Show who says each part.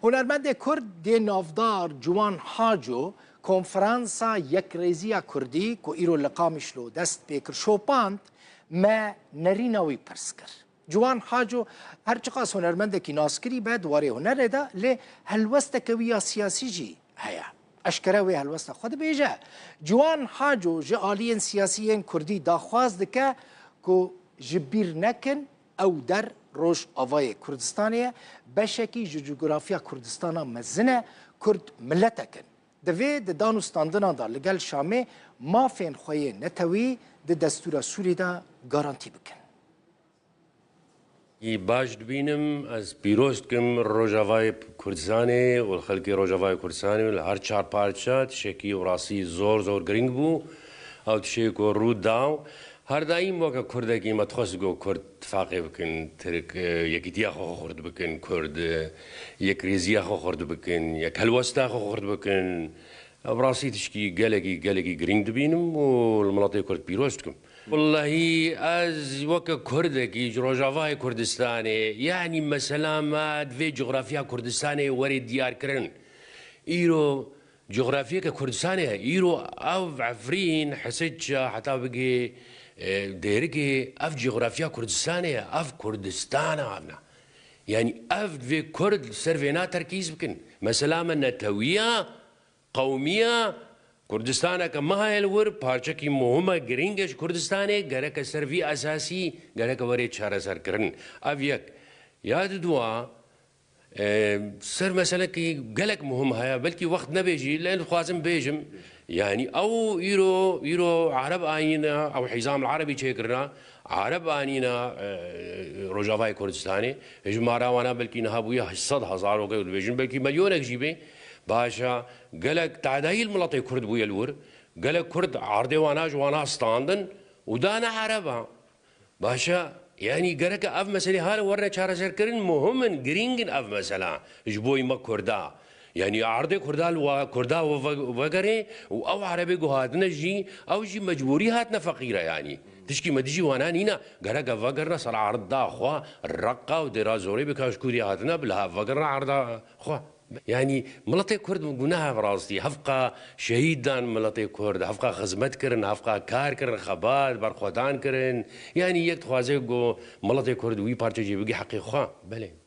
Speaker 1: هنرمند کرد دی نافدار جوان حاجو کنفرانسا یک ریزیا کردی که ایرو لقامشلو دست پیکر شوپاند ما نریناوی پرسکر جوان حاجو هر چقاس هنرمنده کی ناسکری بعد واره هنره ده لی هلوسته کویا سیاسی جی هیا اشکره وی هلوسته خود بیجه جوان حاجو جعالین سیاسیین کردی داخواز دکه که جبیر نکن او در روش آوای کردستانیه بشکی جغرافیا کردستانا مزنه کرد ملتکن دوی د دانوستاندنا دا لگل شامه مافین خویه نتوی د دستور سوری دا گارانتی بکن
Speaker 2: باش دبینم از پیروست کم روجاوای کردستانی و خلقی روجاوای کردستانی و هر چهار پارچات شکی و راسی زور گرینگ بو او تشکی و رود داو هر دایم وقت کرده که متخصص گو کرد اتفاقی بکن ترک یکی تیا خو خورد بکن کرد یک ریزیا خو خورد بکن یک هلوستا خو خورد بکن براسی تشکی گلگی گرینگ دبینم و المناطق کرد پیروست کم والله از وقت کرده که روجاوای کردستانی یعنی مثلا ما دوی جغرافیا کردستانی وری دیار کرن ایرو جغرافیا کردستانی ایرو او عفرین حسج حتی بگی دیرگی اف جغرافیا کردستانی اف کردستان آبنا يعني في كرد سرفينا تركيز بكن مثلا من نتوية قومية كردستان كما هاي الور بارچه کی مهمه گرینگش کردستانه گره سرفی اساسی گره وری چاره سر کرن اف یک یاد دوا سر مثلا کی گلک مهم هيا بلكي وقت نبيجي لان خوازم بيجم يعني او يرو عرب آينا او حزام العربي شكرنا عرب آنينا روجافاي كردستاني اجمارا وانا بلكي نهابويا 100,000 وكيل بيجن بلكي مليونك جيبي باشا قالك تعداي الملطي كرد بويا الور قالك كرد عرضي وانا ستاندن ودانا عربا باشا يعني قالك اف مسألة هذا ورنا شارع سركرين مهم جرينجن اف مسألة جبوي ما كردا يعني عرضي كردا وغيره او عربي هاتنا جي او جي مجبوري هاتنا فقيره يعني تشكي مدجي وانا نينا قالك فقرنا صار عرضا اخوا الرقه ودرازوري بكاشكوري هاتنا بلا فقرنا عرضا اخوا يعني ملطي كرد قلناها براسي هفقه شهيدا ملطي كرد هفقه خدمت كرن هفقه كار كرن خبات برخوتان كرن يعني يك خوازي ملطي كرد وي بارتي جي بقي حقي خوا بله